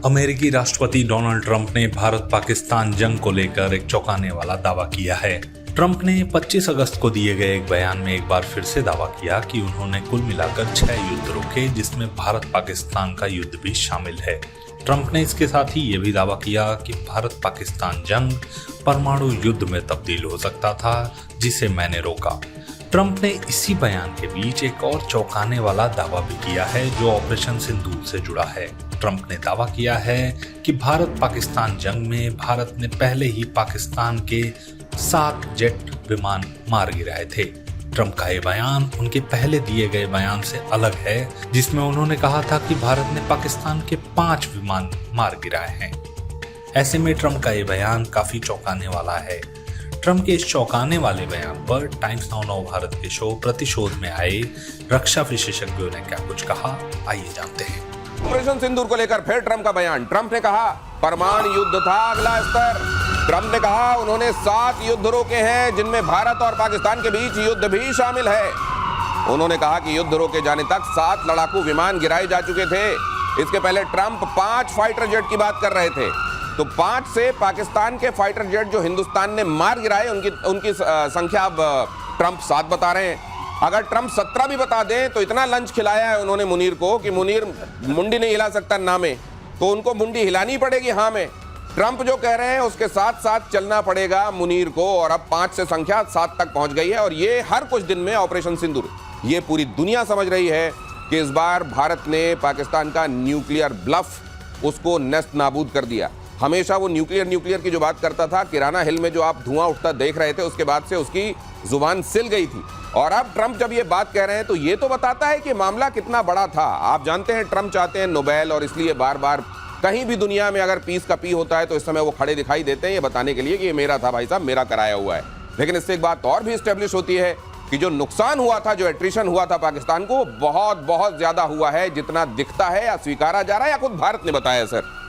अमेरिकी राष्ट्रपति Donald Trump ने भारत पाकिस्तान जंग को लेकर एक चौंकाने वाला दावा किया है। ट्रंप ने 25 अगस्त को दिए गए एक बयान में एक बार फिर से दावा किया कि उन्होंने कुल मिलाकर 6 युद्ध रोके, जिसमें भारत पाकिस्तान का युद्ध भी शामिल है। ट्रंप ने इसके साथ ही ये भी दावा किया कि भारत पाकिस्तान जंग परमाणु युद्ध में तब्दील हो सकता था, जिसे मैंने रोका। ट्रंप ने इसी बयान के बीच एक और चौंकाने वाला दावा भी किया है, जो ऑपरेशन सिंदूर से जुड़ा है। ट्रंप ने दावा किया है कि भारत पाकिस्तान जंग में भारत ने पहले ही पाकिस्तान के 7 जेट विमान मार गिराए थे। ट्रंप का ये बयान उनके पहले दिए गए बयान से अलग है, जिसमें उन्होंने कहा था कि भारत ने पाकिस्तान के 5 विमान मार गिराए हैं। ऐसे में ट्रंप का ये बयान काफी चौंकाने वाला है। ट्रंप के इस चौंकाने वाले बयान पर टाइम्स नाउ भारत के शो प्रतिशोध में आए रक्षा विशेषज्ञों ने क्या कुछ कहा, आइए जानते हैं। ऑपरेशन सिंदूर को लेकर फिर ट्रंप का बयान। ट्रंप ने कहा परमाणु युद्ध था अगला स्तर। ट्रंप ने कहा उन्होंने 7 युद्ध रोके हैं, जिनमें भारत और पाकिस्तान के बीच युद्ध भी शामिल है। उन्होंने कहा कि युद्ध रोके जाने तक 7 लड़ाकू विमान गिराए जा चुके थे। इसके पहले ट्रंप 5 फाइटर जेट की बात कर रहे थे, तो 5 से पाकिस्तान के फाइटर जेट जो हिंदुस्तान ने मार गिराए उनकी संख्या अब ट्रंप 7 बता रहे हैं। अगर ट्रंप 17 भी बता दें तो इतना लंच खिलाया है उन्होंने मुनीर को कि मुनीर मुंडी नहीं हिला सकता ना में, तो उनको मुंडी हिलानी पड़ेगी हाँ में। ट्रंप जो कह रहे हैं उसके साथ साथ चलना पड़ेगा मुनीर को, और अब 5 से संख्या 7 तक पहुंच गई है। और ये हर कुछ दिन में ऑपरेशन सिंदूर, ये पूरी दुनिया समझ रही है कि इस बार भारत ने पाकिस्तान का न्यूक्लियर ब्लफ उसको नेस्त नाबूद कर दिया। हमेशा वो न्यूक्लियर की जो बात करता था, किराना हिल में जो आप धुआं उठता देख रहे थे, उसके बाद से उसकी जुबान सिल गई थी। और अब ट्रंप जब ये बात कह रहे हैं तो ये तो बताता है कि मामला कितना बड़ा था। आप जानते हैं ट्रंप चाहते हैं नोबेल, और इसलिए बार बार कहीं भी दुनिया में अगर पीस का पी होता है तो इस समय वो खड़े दिखाई देते हैं, ये बताने के लिए कि ये मेरा था भाई साहब, मेरा कराया हुआ है। लेकिन इससे एक बात और भी स्टेब्लिश होती है कि जो नुकसान हुआ था, जो एट्रिशन हुआ था पाकिस्तान को, बहुत ज्यादा हुआ है, जितना दिखता है या स्वीकारा जा रहा है या खुद भारत ने बताया। सर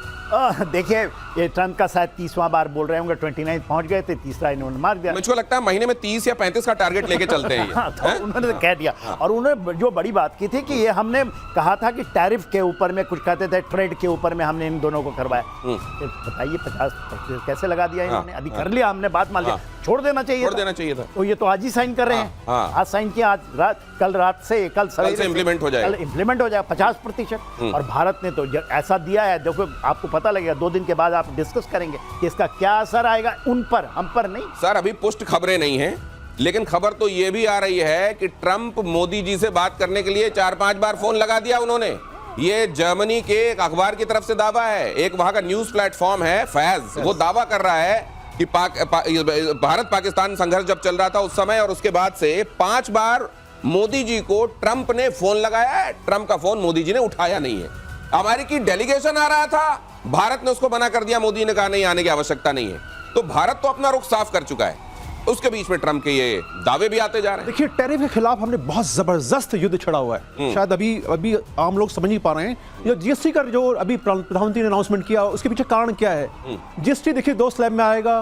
देखिए, ये ट्रंप का शायद 30वां बार बोल रहे होंगे, 29 पहुंच गए थे, तीसरा इन्होंने मार दिया। मुझको लगता है महीने में 30 या 35 का टारगेट लेके चलते हैं। हाँ, तो उन्होंने कह दिया। और उन्होंने जो बड़ी बात की थी कि ये हमने कहा था कि टैरिफ के ऊपर में कुछ कहते थे, ट्रेड के ऊपर में हमने इन दोनों को करवाया। बताइए 50% कैसे लगा दिया इन्होंने। अभी कर लिया हमने, बात मान लिया, छोड़ देना चाहिए था। तो ये तो आज ही साइन कर रहे हैं। आज साइन किया, आज रात, कल रात से, कल सवेरे इंप्लीमेंट हो जाएगा 50%। और भारत ने तो ऐसा दिया है, देखो आपको पता लगेगा, 2 दिन के बाद आप डिस्कस करेंगे कि इसका क्या असर आएगा उन पर, हम पर नहीं। सर अभी पुष्ट खबरें नहीं हैं, लेकिन खबर तो ये भी आ रही है कि ट्रंप मोदी जी से बात करने के लिए 4-5 बार फोन लगा दिया उन्होंने। ये जर्मनी के एक अखबार की तरफ से दावा है, एक वहां का न्यूज प्लेटफॉर्म है फैज, वो दावा कर रहा है कि भारत पाकिस्तान संघर्ष जब चल रहा था उस समय और उसके बाद से 5 बार मोदी जी को ट्रंप ने फोन लगाया है। ट्रंप का फोन मोदी जी ने उठाया नहीं है। अमेरिकी डेलीगेशन आ रहा था, भारत ने उसको मना कर दिया, मोदी ने कहा नहीं, आने की आवश्यकता नहीं है। तो भारत तो अपना रुख साफ कर चुका है, उसके बीच में ट्रंप के ये दावे भी आते जा रहे हैं। देखिए, टैरिफ के खिलाफ हमने बहुत जबरदस्त युद्ध छड़ा हुआ है। शायद अभी आम लोग समझ नहीं पा रहे हैं। जो जीएसटी का जो अभी प्रधानमंत्री ने अनाउंसमेंट किया, उसके पीछे कारण क्या है। जीएसटी देखिए 2 स्लैब में आएगा,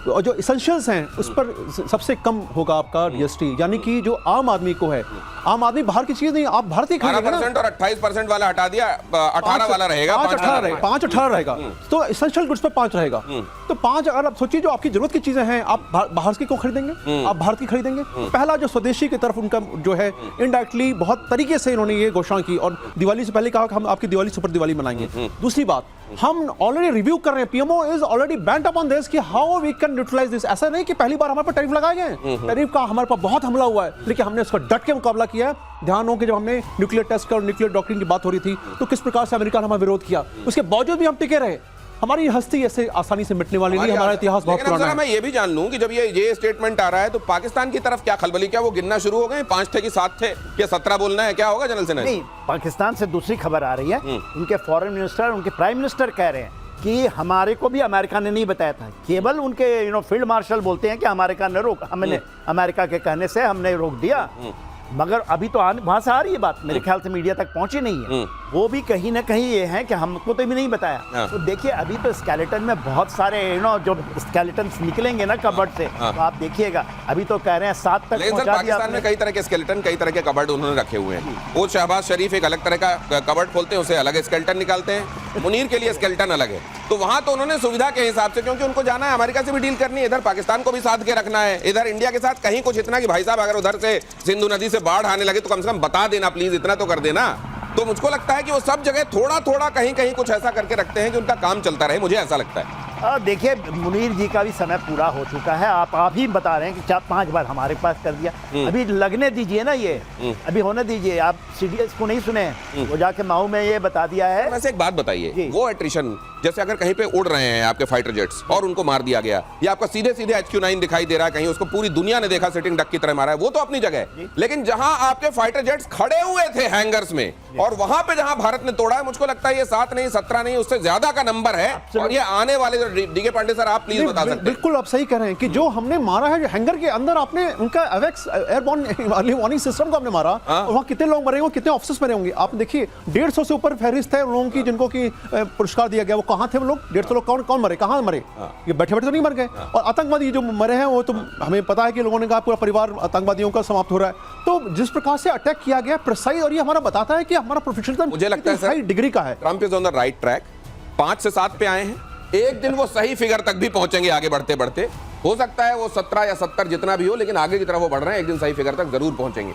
और जो इसेंशियल्स हैं उस पर सबसे कम होगा आपका जीएसटी, यानी कि जो आम आदमी को है। आम आदमी बाहर की चीज नहीं, आप भारतीय खरीदेंगे ना। 12% और 28% वाला हटा दिया, 18 वाला रहेगा, 5-18 रहेगा। तो इसेंशियल गुड्स पे 5 रहेगा। तो 5, अगर आप सोचिए जो आपकी जरूरत की चीजें हैं, आप बाहर की क्यों खरीदेंगे, आप भारत की खरीदेंगे। पहला जो स्वदेशी की तरफ उनका जो है इनडायरेक्टली बहुत तरीके से इन्होंने ये घोषणा की, और दिवाली से पहले कहा कि हम आपकी दिवाली सुपर दिवाली मनाएंगे। दूसरी बात, हम ऑलरेडी रिव्यू कर रहे हैं, PMO is already bent upon this कि how we can neutralize this. ऐसा नहीं कि पहली बार हमारे पर टैरिफ लगाए गए, टैरिफ का हमारे पर बहुत हमला हुआ है, लेकिन हमने उसका डट के मुकाबला किया है। ध्यान हो कि जब हमने न्यूक्लियर टेस्ट और न्यूक्लियर डॉक्ट्रिन की बात हो रही थी, तो किस प्रकार से अमेरिका ने हमारा विरोध किया, उसके बावजूद भी हम टिके रहे। हमारी हस्ती ऐसे आसानी से मिटने वाली नहीं, हमारा इतिहास बहुत पुराना है। मैं ये भी जान लूं कि जब ये स्टेटमेंट आ रहा है तो पाकिस्तान की तरफ क्या खलबली, क्या वो गिनना शुरू हो गए, 5 थे कि 7 थे, क्या 17 बोलना है, क्या होगा जनरल सेना? नहीं, पाकिस्तान से दूसरी खबर आ रही है। उनके फॉरेन मिनिस्टर, उनके प्राइम मिनिस्टर कह रहे हैं कि हमारे को भी अमेरिका ने नहीं बताया था, केवल उनके फील्ड मार्शल बोलते हैं कि अमेरिका ने हमने अमेरिका के कहने से हमने रोक दिया। मगर अभी तो वहां से आ रही है बात, मेरे ख्याल से मीडिया तक पहुंची नहीं है। वो भी कहीं ना कहीं ये है कि हमको तो भी नहीं बताया। तो देखिए, अभी तो स्केलेटन में बहुत सारे जो स्केलेटन निकलेंगे ना कबर्ड से, तो आप देखिएगा, अभी तो कह रहे हैं 7 तक पहुंचा दिया। पाकिस्तान में कई तरह के स्केलेटन, कई तरह के कबर्ड उन्होंने रखे हुए हैं। वो शहबाज शरीफ एक अलग तरह का कबर्ड खोलते हैं, उसे अलग स्केलेटन निकालते हैं। मुनीर के लिए स्केल्टन अलग है। तो वहां तो उन्होंने सुविधा के हिसाब से, क्योंकि उनको जाना है अमेरिका से भी डील करनी है, इधर पाकिस्तान को भी साथ के रखना है, इधर इंडिया के साथ कहीं कुछ इतना कि भाई साहब अगर उधर से सिंधु नदी से बाढ़ आने लगे तो कम से कम बता देना प्लीज, इतना तो कर देना। तो मुझको लगता है कि वो सब जगह थोड़ा थोड़ा कहीं कहीं कुछ ऐसा करके रखते हैं कि उनका काम चलता रहे, मुझे ऐसा लगता है। देखिए मुनीर जी का भी समय पूरा हो चुका है, आप ही बता रहे हैं कि 4-5 बार हमारे पास कर दिया, अभी लगने दीजिए ना, ये अभी होने दीजिए। आप सीडीएस को नहीं सुने, वो जाके माऊ में ये बता दिया है। वैसे एक बात बताइए, वो एट्रिशन जैसे अगर कहीं पे उड़ रहे हैं आपके फाइटर जेट्स और उनको मार दिया गया, या आपका सीधे सीधे HQ-9 दिखाई दे रहा है, कहीं उसको पूरी दुनिया ने देखा सिटिंग डक की तरह मारा है, वो तो अपनी जगह है। लेकिन जहां आपके फाइटर जेट्स खड़े हुए थे हैंगर्स में, और वहां पे जहां भारत ने तोड़ा है, मुझको लगता है ये 7 नहीं 17 नहीं उससे ज्यादा का नंबर है। और ये आने वाले जो डीके पांडे सर, आप प्लीज बता सकते हैं। बिल्कुल आप सही कह रहे हैं कि जो हमने मारा है, जो हैंगर के अंदर आपने उनका एवेक्स एयरबॉर्न अर्ली वार्निंग सिस्टम को आपने मारा, और वहां कितने लोग मरे होंगे, कितने ऑफिसर्स मरे होंगे। आप देखिए 150 से ऊपर फहरिस्त है उन लोगों की जिनको की पुरस्कार दिया गया। वो कहां थे वो लोग? 150 लोग कौन मरे, कहां मरे? ये बैठे बैठे तो नहीं मर गए। और आतंकवादी जो मरे हैं वो तो हमें पता है कि लोगों ने कहा पूरा परिवार आतंकवादियों का समाप्त हो रहा है। तो जिस प्रकार से अटैक किया गया प्रिसाइज, और ये हमारा बताता है कि हमारा प्रोफेशनलिज्म मुझे लगता है सर डिग्री का है। Trump is on the right track. 5 से 7 पे आए हैं, एक दिन वो सही फिगर तक भी पहुंचेंगे आगे बढ़ते बढ़ते। हो सकता है वो 17 या 70 जितना भी हो, लेकिन आगे की तरफ वो बढ़ रहे हैं, एक दिन सही फिगर तक जरूर पहुंचेंगे।